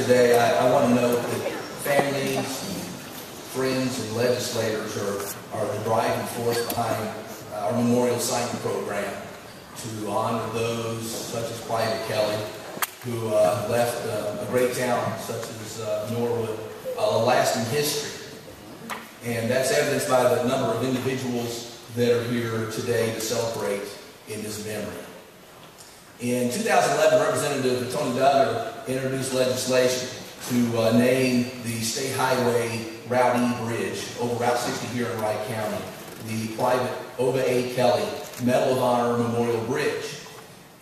today, I want to note that families, friends, and legislators are the driving force behind our memorial signing program to honor those such as Private Kelley, who left a great town such as Norwood a lasting history. And that's evidenced by the number of individuals that are here today to celebrate in his memory. In 2011, Representative Tony Duggar introduced legislation to name the State Highway Route E Bridge over Route 60 here in Wright County the Private Ova A. Kelley Medal of Honor Memorial Bridge.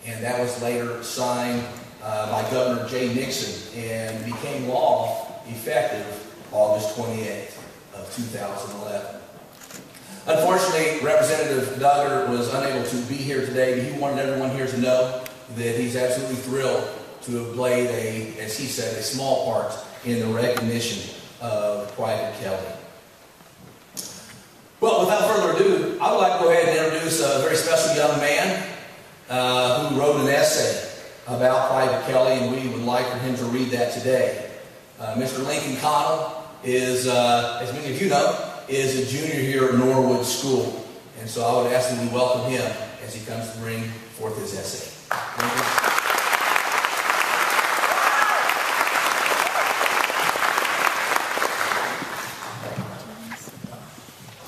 And that was later signed by Governor Jay Nixon and became law effective August 28th of 2011. Unfortunately, Representative Duggar was unable to be here today, but he wanted everyone here to know that he's absolutely thrilled to have played as he said, a small part in the recognition of Private Kelley. Well, without further ado, I would like to go ahead and introduce a very special young man who wrote an essay about Private Kelley, and we would like for him to read that today. Mr. Lincoln Connell is, as many of you know, is a junior here at Norwood School. And so I would ask that we welcome him as he comes to bring forth his essay.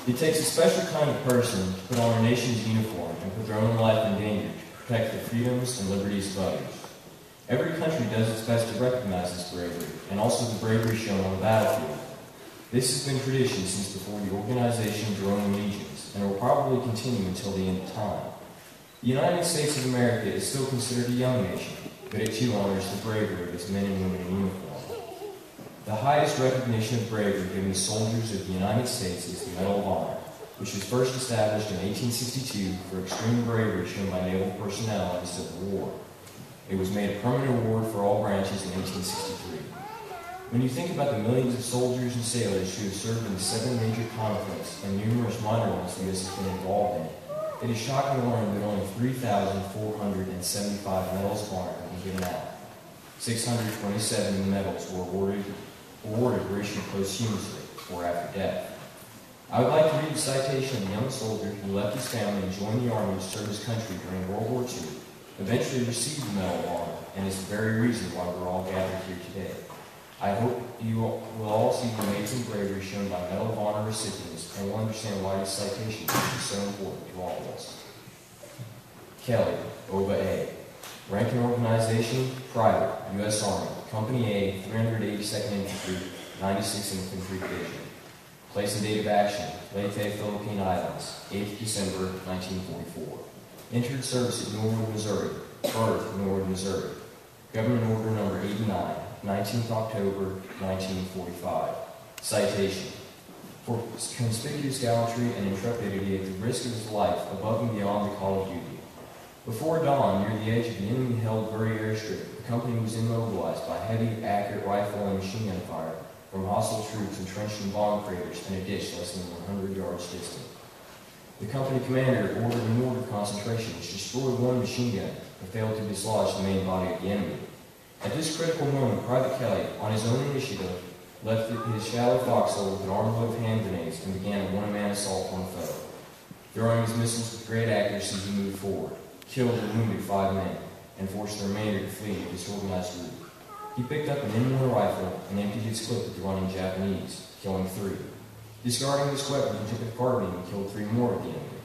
It takes a special kind of person to put on our nation's uniform and put their own life in danger to protect the freedoms and liberties of others. Every country does its best to recognize this bravery, and also the bravery shown on the battlefield. This has been tradition since before the organization of our own legions, and will probably continue until the end of time. The United States of America is still considered a young nation, but it too honors the bravery of its men and women in uniform. The highest recognition of bravery given to soldiers of the United States is the Medal of Honor, which was first established in 1862 for extreme bravery shown by naval personnel in the Civil War. It was made a permanent award for all branches in 1863. When you think about the millions of soldiers and sailors who have served in the 7 major conflicts and numerous minor ones the U.S. has been involved in, it is shocking to learn that only 3,475 medals of honor have been given out. 627 of the medals were awarded or issued posthumously, or after death. I would like to read the citation of a young soldier who left his family and joined the Army to serve his country during World War II, eventually received the Medal of Honor, and is the very reason why we're all gathered here today. I hope you will all see the amazing bravery shown by Medal of Honor recipients and will understand why this citation is so important to all of us. Kelley, Ova A. Rank and organization, Private, U.S. Army, Company A, 382nd Infantry, 96th Infantry Division. Place and date of action, Leyte, Philippine Islands, 8th December, 1944. Entered service at Norwood, Missouri. Birth, Norwood, Missouri. Government Order Number 89, 19th October, 1945. Citation. For conspicuous gallantry and intrepidity at the risk of his life above and beyond the call of duty. Before dawn, near the edge of the enemy-held Bury airstrip, the company was immobilized by heavy, accurate rifle and machine gun fire from hostile troops entrenched in bomb craters in a ditch less than 100 yards distant. The company commander ordered a mortar concentration which destroyed one machine gun and failed to dislodge the main body of the enemy. At this critical moment, Private Kelley, on his own initiative, left his shallow foxhole with an armload of hand grenades and began a one-man assault on the foe. Throwing his missiles with great accuracy, he moved forward, killed or wounded 5 men, and forced the remainder to flee in a disorganized route. He picked up an M1 rifle and emptied its clip at the running Japanese, killing 3. Discarding this weapon, he took a carbine and killed 3 more of the enemy.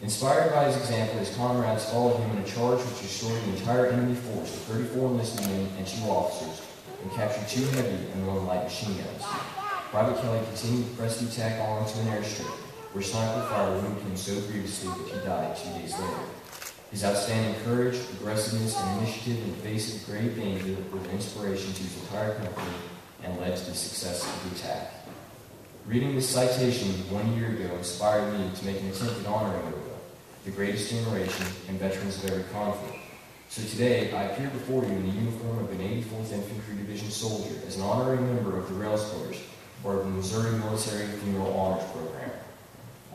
Inspired by his example, his comrades followed him in a charge which destroyed the entire enemy force of 34 enlisted men and 2 officers, and captured 2 heavy and 1 light machine guns. Private Kelley continued to press the attack on to an airstrip, where sniper fire wounded him so grievously that he died 2 days later. His outstanding courage, aggressiveness, and initiative in the face of grave danger were an inspiration to his entire company and led to the success of the attack. Reading this citation 1 year ago inspired me to make an attempt at honoring Ova, the greatest generation and veterans of every conflict. So today, I appear before you in the uniform of an 84th Infantry Division soldier as an honorary member of the Rails Corps, or of the Missouri Military Funeral Honors Program.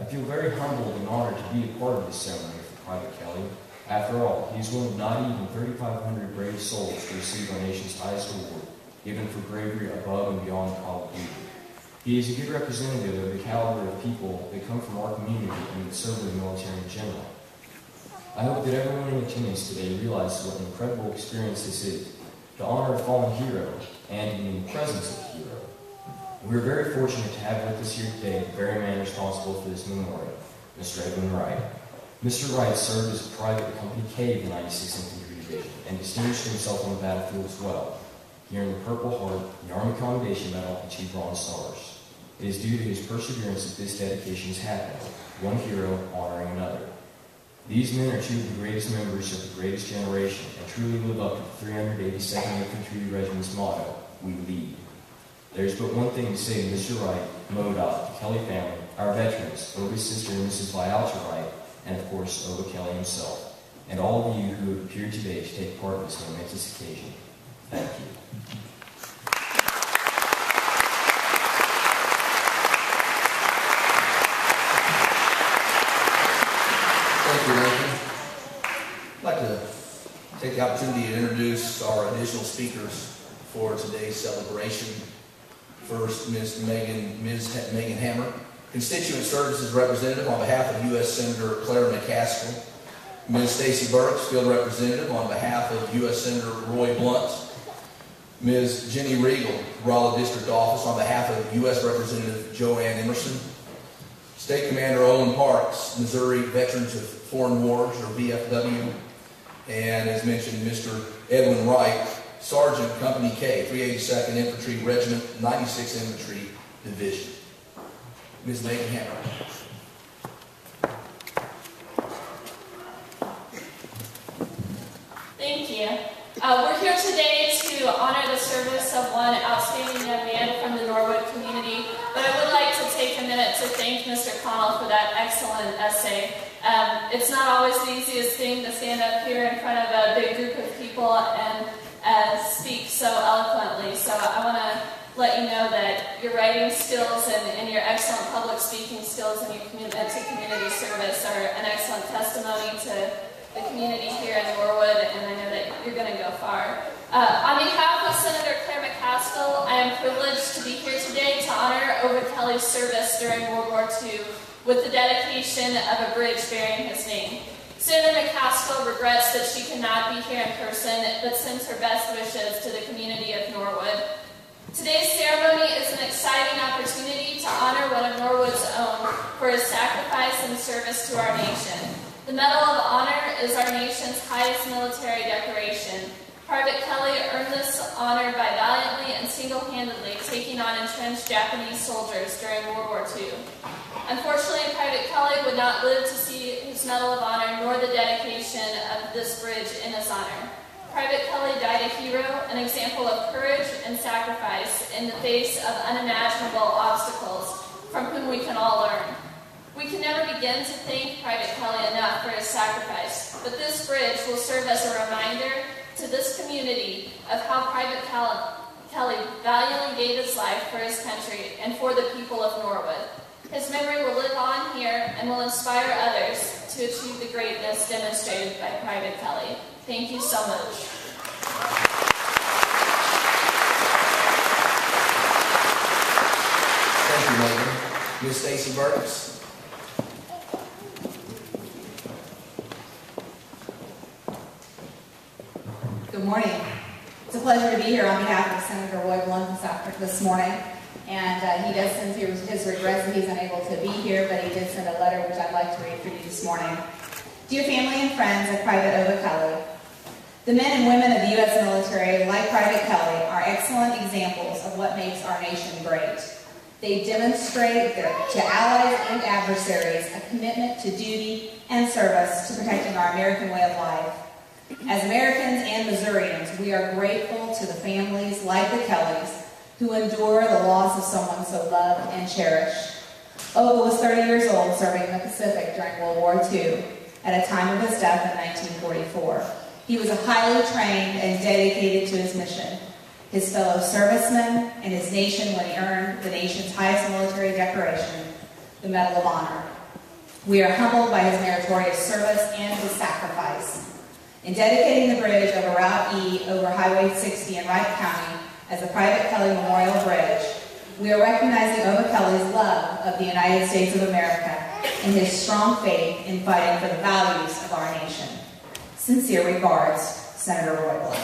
I feel very humbled and honored to be a part of this ceremony for Private Kelley. After all, he is one of not even 3,500 brave souls to receive our nation's highest award, given for bravery above and beyond the call of duty. He is a good representative of the caliber of people that come from our community and that serve the military in general. I hope that everyone in attendance today realizes what an incredible experience this is, to honor a fallen hero and to be in the presence of a hero. We're very fortunate to have with us here today the very man responsible for this memorial, Mr. Edwin Wright. Mr. Wright served as a private in Company K of the 96th Infantry Division and distinguished himself on the battlefield as well. He earned the Purple Heart, the Army Commendation Medal, and 2 Bronze Stars. It is due to his perseverance that this dedication has happened, one hero honoring another. These men are 2 of the greatest members of the greatest generation and truly live up to the 382nd Infantry Regiment's motto, "We lead." There's but one thing to say to Mr. Wright, MoDOT, the Kelley family, our veterans, Oba's sister, Mrs. Vialta Wright, and of course, Oba Kelley himself, and all of you who have appeared today to take part in this momentous occasion. Thank you. Thank you, Lincoln. I'd like to take the opportunity to introduce our additional speakers for today's celebration. First, Ms. Megan Hammer, Constituent Services Representative on behalf of U.S. Senator Claire McCaskill. Ms. Stacy Burks, Field Representative on behalf of U.S. Senator Roy Blunt. Ms. Jenny Regal, Raleigh District Office on behalf of U.S. Representative Joanne Emerson. State Commander Owen Parks, Missouri Veterans of Foreign Wars, or VFW. And as mentioned, Mr. Edwin Wright, Sergeant Company K, 382nd Infantry Regiment, 96th Infantry Division. Ms. Megan Hammer. Thank you. We're here today to honor the service of one outstanding young man from the Norwood community, but I would like to take a minute to thank Mr. Connell for that excellent essay. It's not always the easiest thing to stand up here in front of a big group of people and speak so eloquently, so I want to let you know that your writing skills and your excellent public speaking skills and your commitment to community service are an excellent testimony to the community here in Norwood, and I know that you're going to go far. On behalf of Senator Claire McCaskill, I am privileged to be here today to honor Oba Kelley's service during World War II with the dedication of a bridge bearing his name. Senator McCaskill regrets that she cannot be here in person, but sends her best wishes to the community of Norwood. Today's ceremony is an exciting opportunity to honor one of Norwood's own for his sacrifice and service to our nation. The Medal of Honor is our nation's highest military decoration. Private Kelley earned this honor by valiantly and single-handedly taking on entrenched Japanese soldiers during World War II. Unfortunately, Private Kelley would not live to see his Medal of Honor nor the dedication of this bridge in his honor. Private Kelley died a hero, an example of courage and sacrifice in the face of unimaginable obstacles from whom we can all learn. We can never begin to thank Private Kelley enough for his sacrifice, but this bridge will serve as a reminder to this community of how Private Kelley valiantly gave his life for his country and for the people of Norwood. His memory will live on here and will inspire others to achieve the greatness demonstrated by Private Kelley. Thank you so much. Thank you, Megan. Ms. Stacy Burks. Good morning. It's a pleasure to be here on behalf of Senator Roy Blunt this morning. And he does send his regrets that he's unable to be here, but he did send a letter which I'd like to read for you this morning. Dear family and friends of Private Oba Kelley, the men and women of the U.S. military, like Private Kelley, are excellent examples of what makes our nation great. They demonstrate to allies and adversaries a commitment to duty and service to protecting our American way of life. As Americans and Missourians, we are grateful to the families like the Kelleys who endure the loss of someone so loved and cherished. Oba was 30 years old serving in the Pacific during World War II at a time of his death in 1944. He was highly trained and dedicated to his mission, his fellow servicemen, and his nation when he earned the nation's highest military decoration, the Medal of Honor. We are humbled by his meritorious service and his sacrifice. In dedicating the bridge over Route E over Highway 60 in Wright County, as the Private Kelley Memorial Bridge, we are recognizing Ova Kelley's love of the United States of America and his strong faith in fighting for the values of our nation. Sincere regards, Senator Roy Blunt.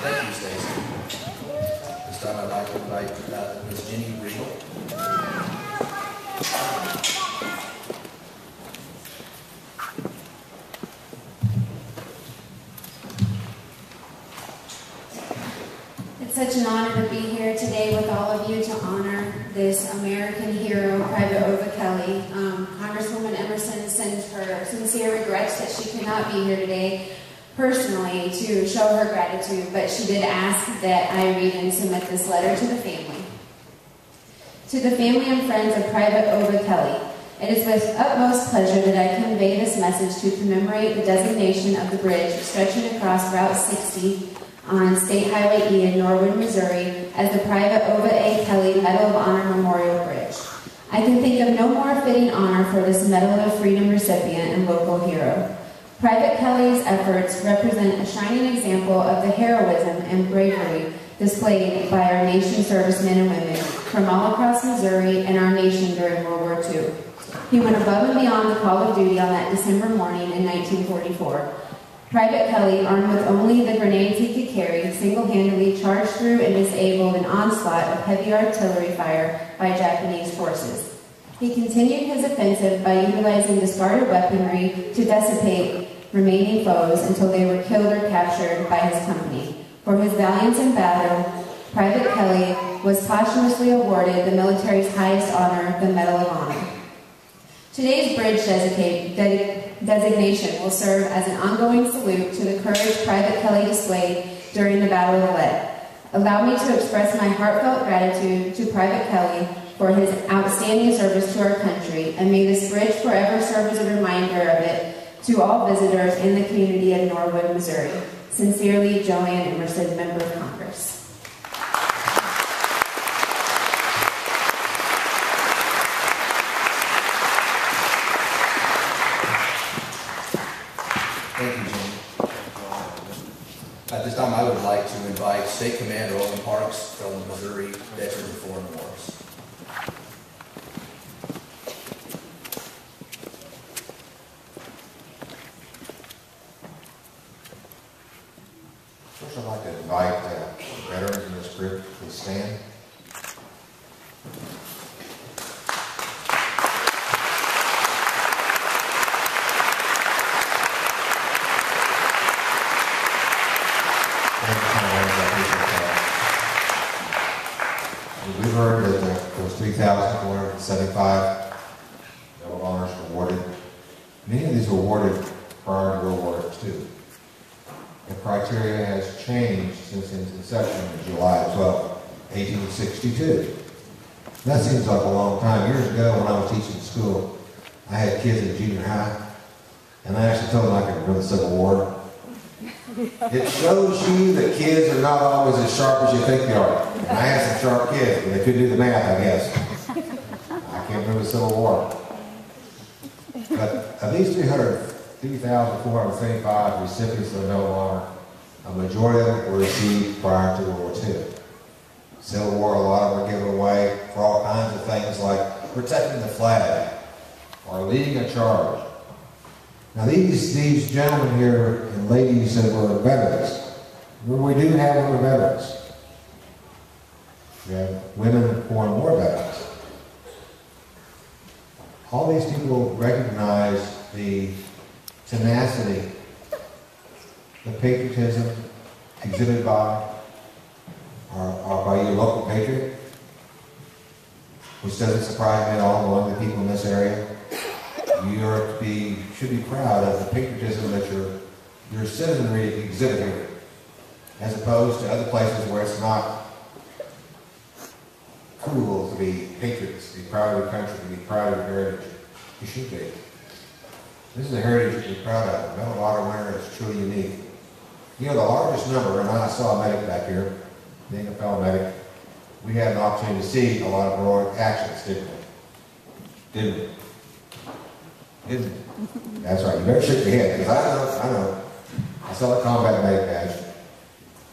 Thank you, Stacy. This time I'd like to invite Ms. Jenny Regal. It's such an honor to be here today with all of you to honor this American hero, Private Ova Kelley. Congresswoman Emerson sends her sincere regrets that she could not be here today personally to show her gratitude, but she did ask that I read and submit this letter to the family. To the family and friends of Private Ova Kelley, it is with utmost pleasure that I convey this message to commemorate the designation of the bridge stretching across Route 60 on State Highway E in Norwood, Missouri, as the Private Ova A. Kelley Medal of Honor Memorial Bridge. I can think of no more fitting honor for this Medal of Freedom recipient and local hero. Private Kelley's efforts represent a shining example of the heroism and bravery displayed by our nation's servicemen and women from all across Missouri and our nation during World War II. He went above and beyond the call of duty on that December morning in 1944. Private Kelley, armed with only the grenades he could carry, single-handedly charged through and disabled an onslaught of heavy artillery fire by Japanese forces. He continued his offensive by utilizing discarded weaponry to dissipate remaining foes until they were killed or captured by his company. For his valiance in battle, Private Kelley was posthumously awarded the military's highest honor, the Medal of Honor. Today's bridge designation will serve as an ongoing salute to the courage Private Kelley displayed during the Battle of Lead. Allow me to express my heartfelt gratitude to Private Kelley for his outstanding service to our country, and may this bridge forever serve as a reminder of it to all visitors in the community of Norwood, Missouri. Sincerely, Joanne Emerson, Member of Congress. Thank you, Jenny. At this time, I would like to invite State Commander Owen Parks from the Missouri Veterans of Foreign Wars. First, I'd like to invite veterans in this group to please stand. We've heard that there was 3,475 Medal of Honors awarded. Many of these were awarded prior to World War II. The criteria has changed since its inception in July 12, 1862. That seems like a long time. Years ago, when I was teaching school, I had kids in junior high, and I actually told them I could remember the Civil War. It shows you that kids are not always as sharp as you think they are. And I had some sharp kids, but they couldn't do the math, I guess. I can't remember the Civil War. But of these 3,475 recipients of the Medal of Honor, a majority of them were received prior to World War II. Civil War, a lot of them were given away for all kinds of things like protecting the flag or leading a charge. Now these gentlemen here and ladies that were veterans, we do have other veterans. We have women and foreign war veterans. All these people recognize the tenacity, the patriotism exhibited by your local patriot, which doesn't surprise me at all, knowing the people in this area. You should be proud of the patriotism that your citizenry exhibit here, as opposed to other places where it's not cool to be patriots, to be proud of your country, to be proud of your heritage. You should be. This is a heritage to be proud of. The Medal of Honor winner is truly unique. You know, the largest number, and I saw a medic back here, being a fellow medic, we had an opportunity to see a lot of heroic actions, didn't we? Didn't you? That's right. You better shake your head, because I know. I saw the combat medic badge.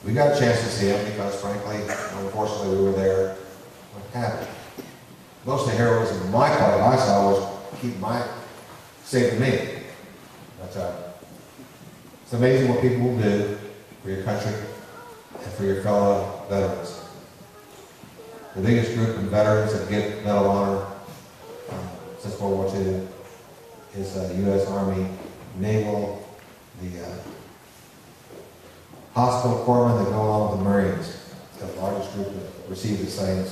We got a chance to see him because, frankly, unfortunately, we were there. What happened? Most of the heroism on my part I saw was saving me. But it's amazing what people will do for your country and for your fellow veterans. The biggest group of veterans that get Medal of Honor since World War II is U.S. Army, Naval, the hospital corpsmen that go along with the Marines. It's the largest group that receive the same.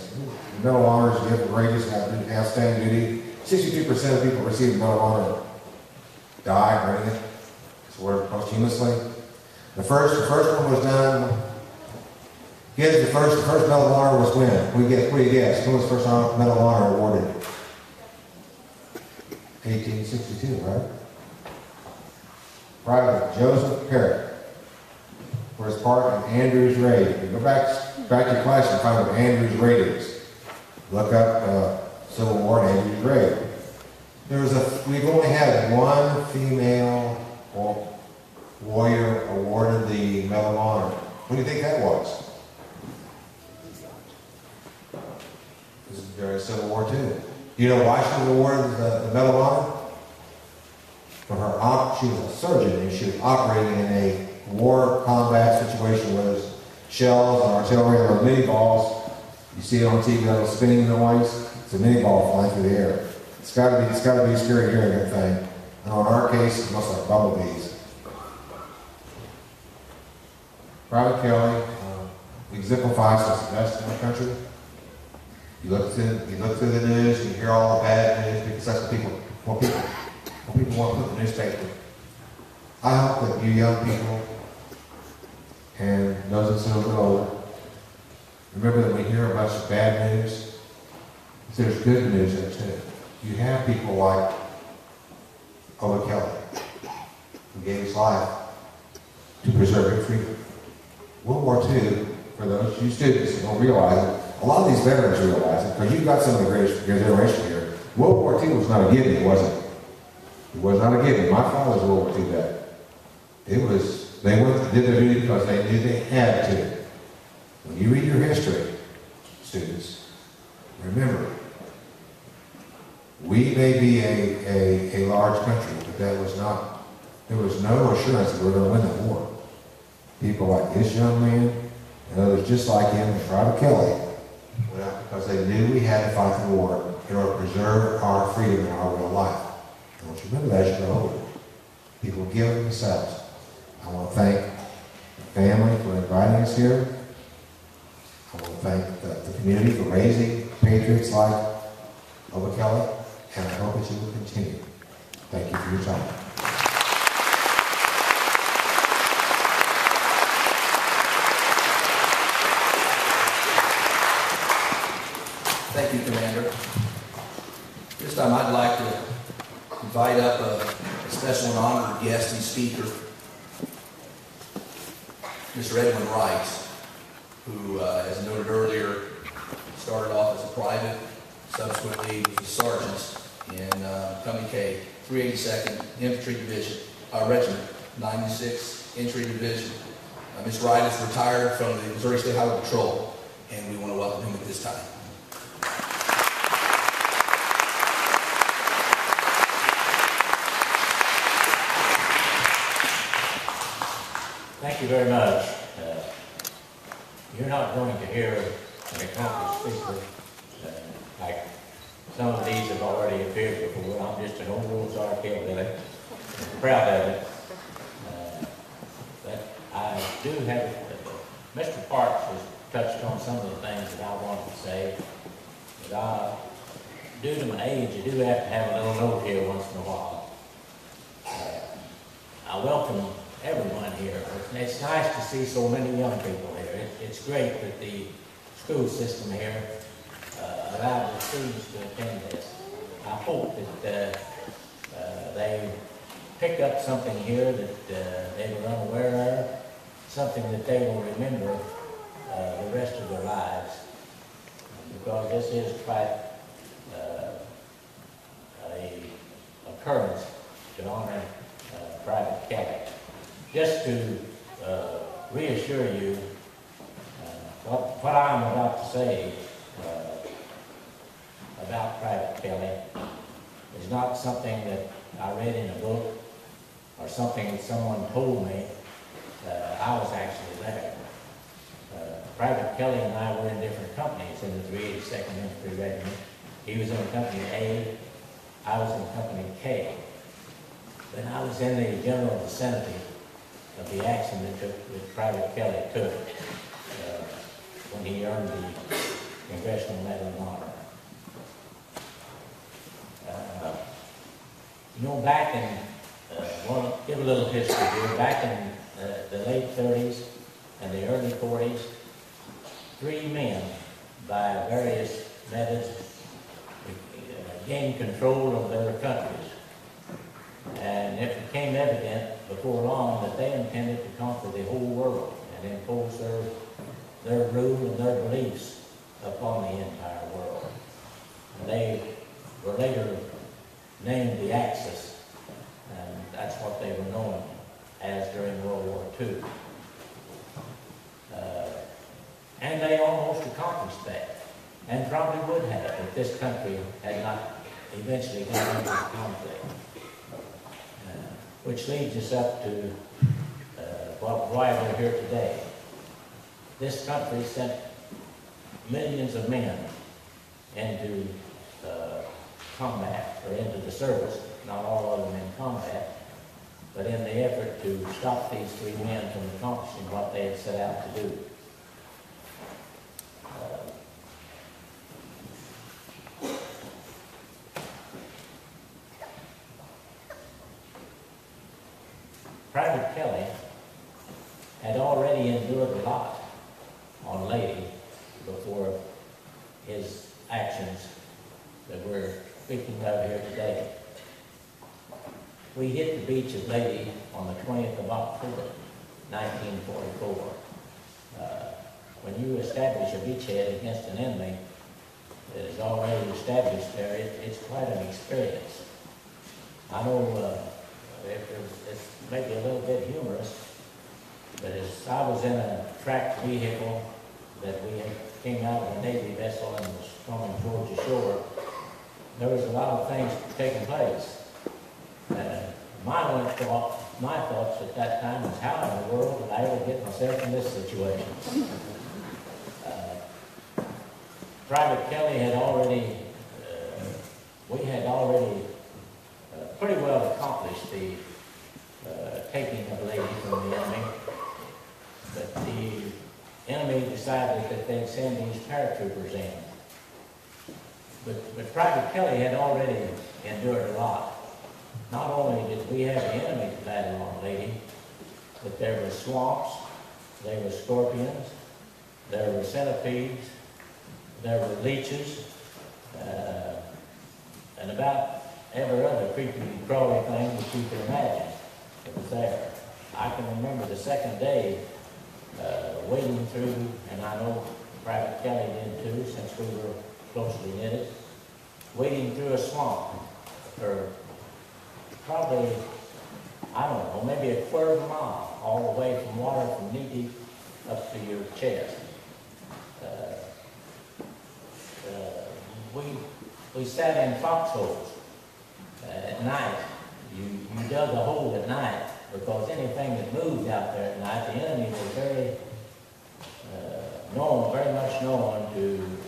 Medal of Honor is given courageous, outstanding duty. 62% of people receiving Medal of Honor die earning it. It's awarded posthumously. The first one was done. Kids, the first Medal of Honor was when? What do you guess? When was the first Medal of Honor awarded? 1862, right? Private Joseph Parrott for his part in Andrews Raid. You go back to your class and find what Andrews Raid is. Look up Civil War and Andrews Raid. We've only had one female warrior awarded the Medal of Honor. What do you think that was? This is during Civil War II. Do you know why she was awarded the Medal of Honor? She was a surgeon and she was operating in a war combat situation where there's shells and artillery and mini balls. You see it on TV, that little spinning noise. It's a mini ball flying through the air. It's got to be scary hearing that thing. And in our case, it's almost like bumblebees. Private Kelley exemplifies what's the best in our country. You look through the news, you hear all the bad news because that's what people want to put in the newspaper. I hope that you young people and those that's a little bit older remember that we hear a bunch of bad news. There's good news there too. You have people like Kelley, who gave his life to preserve your freedom. World War II, for those of you students who don't realize it, a lot of these veterans realize it, because you've got some of the greatest generation here. World War II was not a given, was it? It was not a given. My father's a World War II vet. They did their duty because they knew they had to. When you read your history, students, remember, we may be a large country, but there was no assurance that we were going to win the war. People like this young man and others just like him, and Private Kelley, went out because they knew we had to fight the war in order to preserve our freedom and our real life. And once you remember that as you grow older, people give themselves. I want to thank the family for inviting us here. I want to thank the community for raising patriots like Kelley, and I hope that you will continue. Thank you for your time. Thank you, Commander. This time I'd like to invite up a special and honored guest and speaker, Mr. Edwin Wright, who, as noted earlier, started off as a private, subsequently was a sergeant in Company K, 382nd Infantry Division, Regiment, 96th Infantry Division. Mr. Wright is retired from the Missouri State Highway Patrol, and we want to welcome him at this time. Thank you very much. You're not going to hear an accomplished speaker like some of these have already appeared before. I'm just an old Sergeant Kelley. I'm proud of it. But I do have, Mr. Parks has touched on some of the things that I wanted to say. But due to my age, I do have to have a little note here once in a while. I welcome everyone here. It's nice to see so many young people here. It's great that the school system here allowed the students to attend this. I hope that they pick up something here that they were unaware of, something that they will remember the rest of their lives. Because this is quite a occurrence to honor Private Kelley. Just to reassure you, what I'm about to say about Private Kelley is not something that I read in a book or something that someone told me. I was actually there. Private Kelley and I were in different companies in the 382nd Infantry Regiment. He was in Company A, I was in Company K. Then I was in the general vicinity of the action that Private Kelley took when he earned the Congressional Medal of Honor. You know, back in, I want to give a little history here, back in the late 30s and the early 40s, 3 men, by various methods, gained control of their countries. And it became evident before long that they intended to conquer the whole world and impose their rule and their beliefs upon the entire world. And they were later named the Axis, and that's what they were known as during World War II. And they almost accomplished that, and probably would have if this country had not eventually gone into conflict. Which leads us up to why we're here today. This country sent millions of men into combat, or into the service, not all of them in combat, but in the effort to stop these 3 men from accomplishing what they had set out to do. Private Kelley had already endured a lot on Lady before his actions that we're speaking of here today. We hit the beach of Lady on the 20th of October, 1944. When you establish a beachhead against an enemy that is already established there, it's quite an experience. I know it's maybe a little bit humorous, but as I was in a tracked vehicle that came out of a Navy vessel and was coming towards the shore, there was a lot of things taking place. My thoughts at that time was, how in the world did I ever get myself in this situation? Private Kelley had already, we had already pretty well accomplished the taking of Lady from the enemy, but the enemy decided that they'd send these paratroopers in. But Private Kelley had already endured a lot. Not only did we have the enemy to battle on Lady, but there were swamps, there were scorpions, there were centipedes, there were leeches, and about every other creepy, crawly thing that you can imagine that was there. I can remember the second day wading through, and I know Private Kelley did too, since we were closely knitted, wading through a swamp for probably, I don't know, maybe a quarter of a mile, all the way from water from knee deep up to your chest. We sat in foxholes at night. You dug a hole at night because anything that moved out there at night, the enemy was very much known to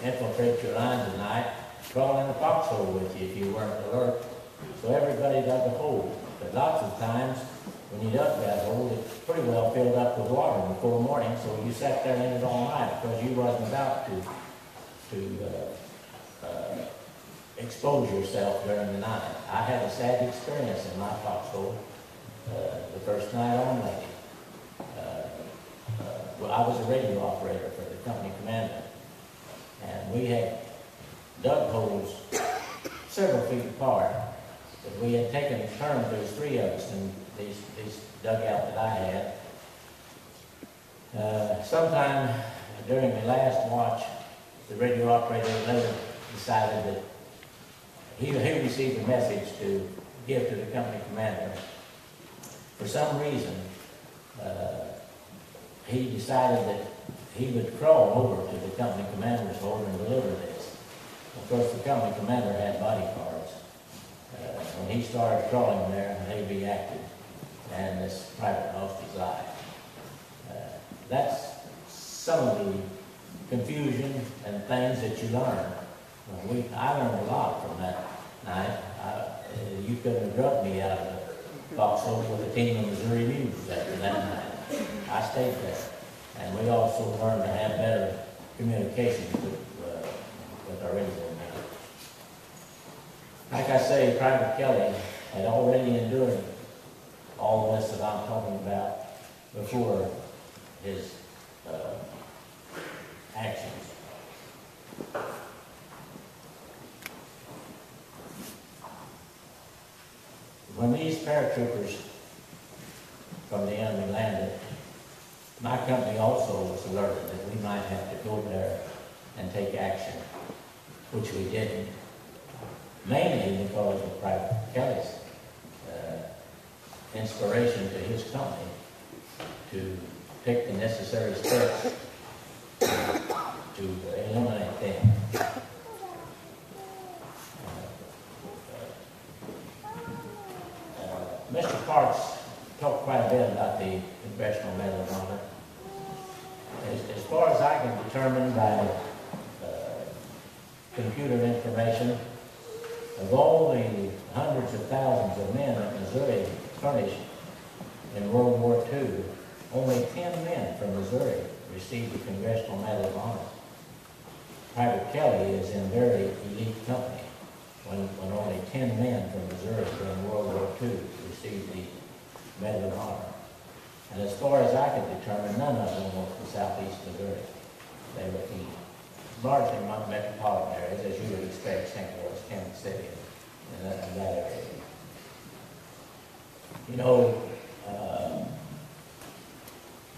infiltrate your lines at night, crawl in a foxhole with you if you weren't alert. So everybody dug a hole. But lots of times, when you dug that hole, it pretty well filled up with water before morning, so you sat there in it all night because you wasn't about to expose yourself during the night. I had a sad experience in my foxhole the first night on Lady. Well, I was a radio operator for the company commander, and we had dug holes several feet apart. But we had taken turns, there was 3 of us in these dugout that I had. Sometime during the last watch, the radio operator later decided that he received a message to give to the company commander. For some reason, he decided that he would crawl over to the company commander's home and deliver this. Of course, the company commander had bodyguards. When he started crawling there, they reacted, and this private lost his life. That's some of the confusion and things that you learn. I learned a lot from that night. You couldn't have drugged me out of the foxhole with a team of Missouri Mules after that night. I stayed there. And we also learned to have better communication with our Indian men. Like I say, Private Kelley had already endured all this that I'm talking about before his actions. When these paratroopers from the enemy landed, my company also was alerted that we might have to go there and take action, which we didn't, mainly because of Private Kelley's inspiration to his company to take the necessary steps to eliminate them. Mr. Parks talked quite a bit about the Congressional Medal of Honor. As far as I can determine by computer information, of all the hundreds of thousands of men that Missouri furnished in World War II, only 10 men from Missouri received the Congressional Medal of Honor. Private Kelley is in very elite company when only 10 men from Missouri during World War II received the Medal of Honor. And as far as I could determine, none of them were from southeast Missouri. They were from largely metropolitan areas, as you would expect, St. Louis, Kansas City, and that area. You know,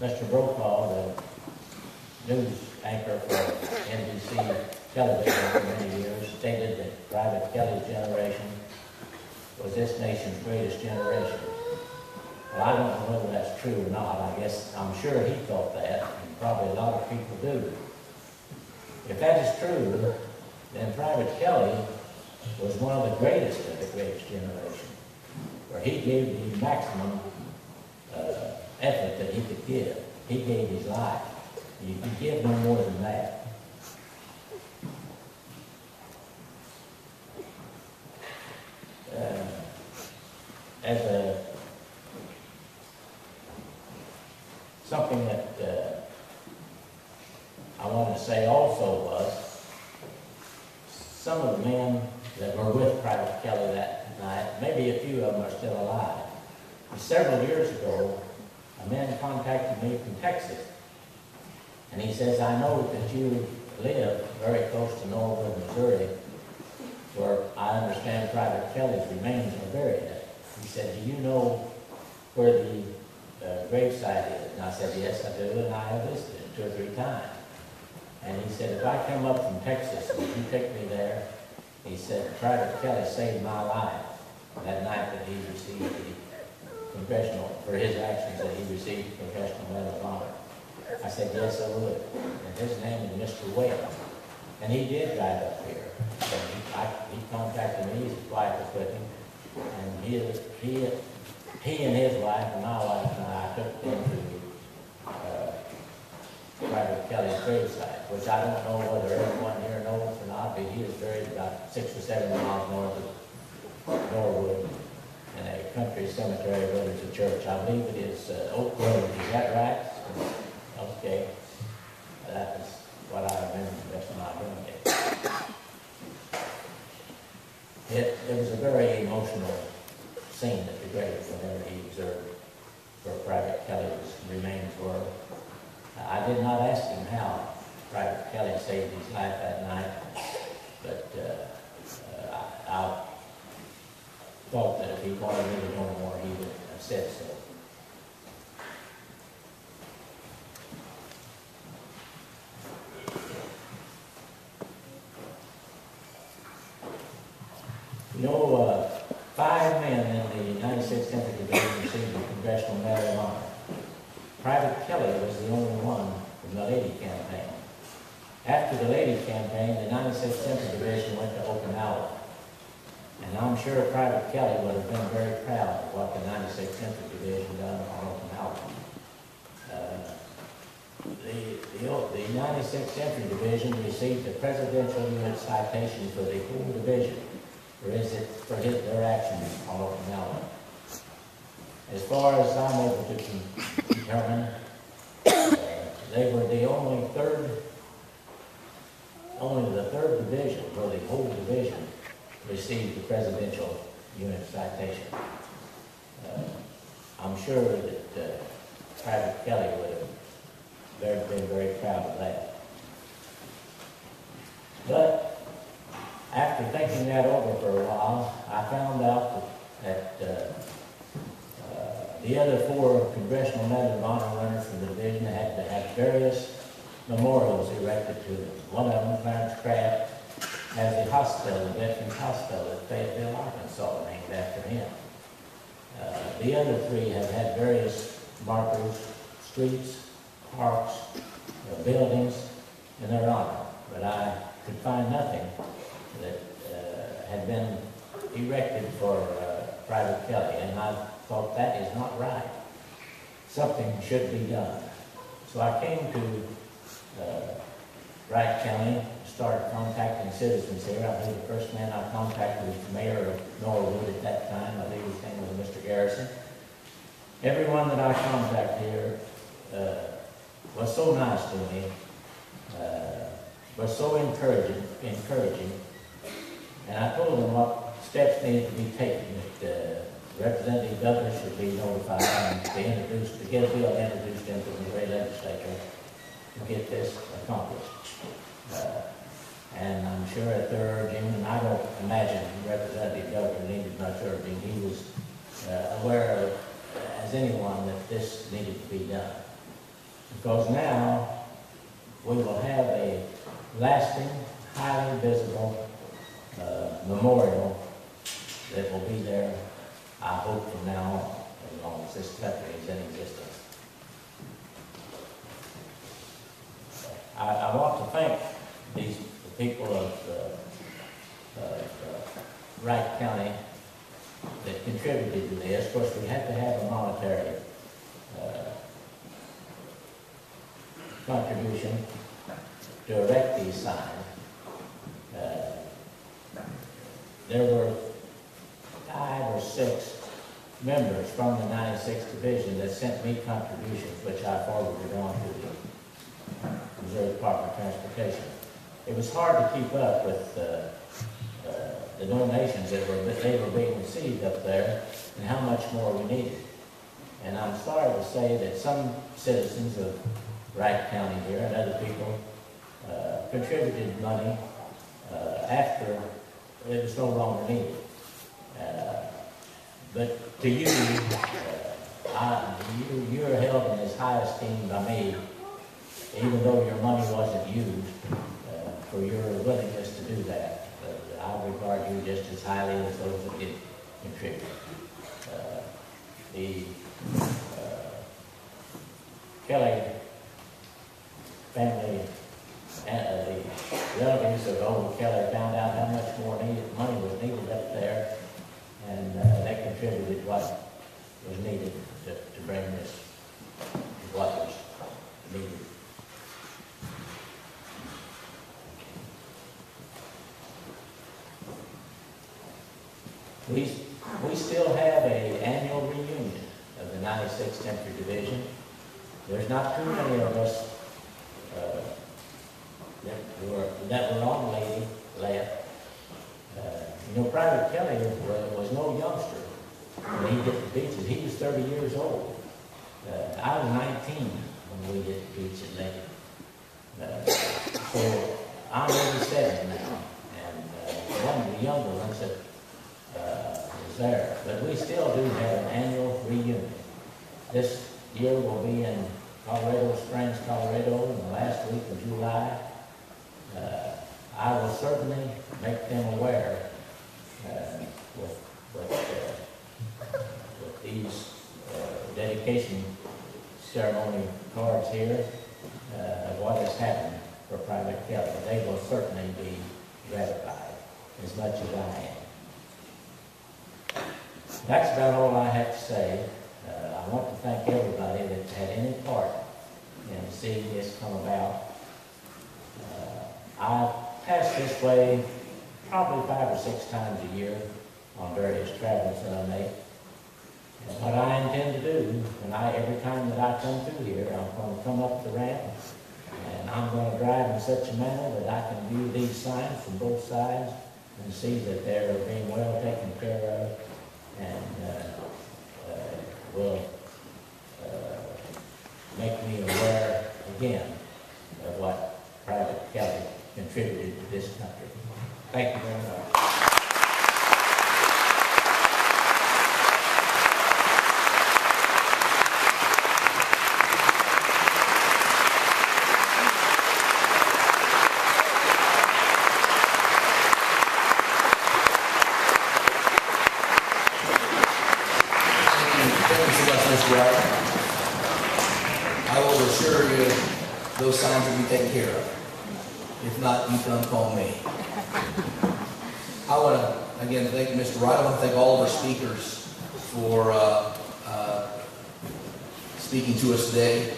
Mr. Brokaw, the news anchor for NBC television for many years, stated that Private Kelley's generation was this nation's greatest generation. Well, I don't know whether that's true or not. I'm sure he thought that, and probably a lot of people do. If that is true, then Private Kelley was one of the greatest of the greatest generation, where he gave the maximum effort that he could give. He gave his life. You can give no more than that. Something that I want to say also was some of the men that were with Private Kelley that night, maybe a few of them are still alive. Several years ago, a man contacted me from Texas, and he says, I know that you live very close to Norwood, Missouri, where I understand Private Kelley's remains are buried at. He said, do you know where the gravesite is? And I said, yes, I do, and I have visited it 2 or 3 times. And he said, if I come up from Texas, would you take me there? He said, Private Kelley saved my life that night that he received the congressional, for his actions that he received the Congressional Medal of Honor. I said, yes, I would. And his name is Mr. Webb. And he did drive up here. He contacted me, his wife was with him, and he and his wife and my wife and I took them to Private Kelley's gravesite, which I don't know whether everyone here knows or not, but he is buried about 6 or 7 miles north of Norwood in a country cemetery where there's a church. I believe it is Oak Road. Is that right? Okay. That is what I remember the rest of my memory. It was a very emotional scene at the grave whenever he observed where Private Kelley's remains were. I did not ask him how Private Kelley saved his life that night, but I thought that if he wanted me to know more, he would have said so. You know, 5 men in the 96th Infantry Division received the Congressional Medal of Honor. Private Kelley was the only one from the Lady Campaign. After the Lady Campaign, the 96th Infantry Division went to Okinawa. And I'm sure Private Kelley would have been very proud of what the 96th Infantry Division done on Okinawa. The 96th Infantry Division received a Presidential Unit Citation for the whole division for their actions on Okinawa. As far as I'm able to determine, they were the only the third division, or the whole division, received the Presidential Unit Citation. I'm sure that Private Kelley would have been very proud of that. But after thinking that over for a while, I found out that the other 4 Congressional Medal of Honor winners from the division had to have various memorials erected to them. One of them, Clarence Craft, has the hospital, the Veterans Hospital at Fayetteville, Arkansas, named after him. The other 3 have had various markers, streets, parks, buildings in their honor, but I could find nothing that had been erected for Private Kelley, and I thought that is not right. Something should be done. So I came to Wright County, started contacting citizens here. I believe the first man I contacted was the mayor of Norwood at that time. I believe his name was Mr. Garrison. Everyone that I contacted here was so nice to me, was so encouraging, and I told them what steps needed to be taken. That Representative Douglas should be notified and to get a bill introduced into the Missouri legislature to get this accomplished. And I'm sure at their urging, and I don't imagine Representative Douglas needed much urging, he was aware of, as anyone, that this needed to be done. Because now we will have a lasting, highly visible memorial that will be there, I hope, from now on, as long as this country is in existence. I want to thank the people of Wright County that contributed to this. Of course, we had to have a monetary contribution to erect these signs. There were 5 or 6 members from the 96th Division that sent me contributions, which I forwarded on to the Missouri Department of Transportation. It was hard to keep up with the donations that they were being received up there and how much more we needed. And I'm sorry to say that some citizens of Wright County here and other people contributed money after it was no longer needed. But to you, you're held in as high esteem by me, even though your money wasn't used, for your willingness to do that. I regard you just as highly as those that did contribute. The Kelley family, the relatives of old Kelley found out how much more money was needed up there, and they contributed what was needed to bring this, what was needed. We still have an annual reunion of the 96th Infantry Division. There's not too many of us that were on Lady left. Private Kelley was no youngster when he hit the beaches. He was 30 years old. I was 19 when we hit the beach at Lady. So I'm 87 now, and one of the younger ones that was there. But we still do have an annual reunion. This year will be in Colorado Springs, Colorado, in the last week of July. I will certainly make them aware with dedication ceremony cards here of what has happened for Private Kelley. They will certainly be gratified as much as I am. That's about all I have to say. I want to thank everybody that had any part in seeing this come about. I pass this way probably 5 or 6 times a year on various travels that I make. And what I intend to do, every time that I come through here, I'm going to come up the ramp and I'm going to drive in such a manner that I can view these signs from both sides and see that they're being well taken care of, and will make me aware again of what Private Kelley contributed to this country. Thank you very much. I will assure you those signs will be taken care of. If not, you come call me. I want to, again, thank Mr. Wright. I want to thank all of our speakers for speaking to us today.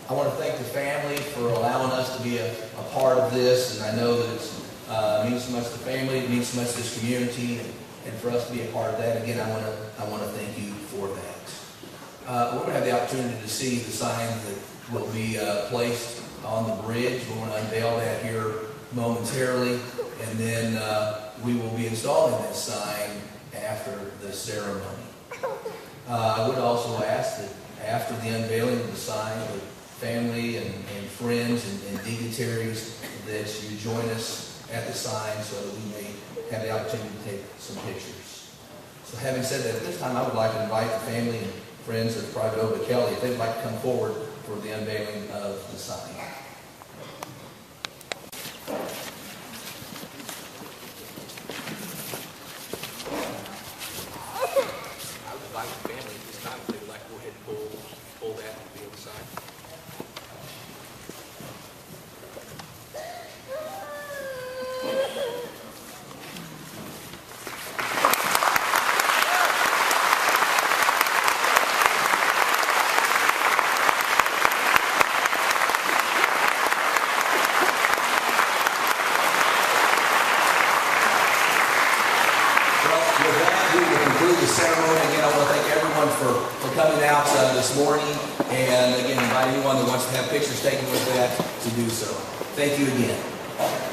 I want to thank the family for allowing us to be a part of this, and I know that it means so much to the family, it means so much to this community, and for us to be a part of that. Again, I want to thank you for that. We're going to have the opportunity to see the sign that will be placed on the bridge. We're going to unveil that here momentarily, and then we will be installing this sign after the ceremony. I would also ask that after the unveiling of the sign, the family and friends and dignitaries, that you join us at the sign so that we may have the opportunity to take some pictures. So having said that, at this time I would like to invite the family and friends of Private Ova Kelley, if they'd like to come forward for the unveiling of the sign. I would invite the family at this time if they would like to go ahead and pull that and be on the sign. The ceremony. Again, I want to thank everyone for coming out this morning, and again, invite anyone that wants to have pictures taken with that to do so. Thank you again.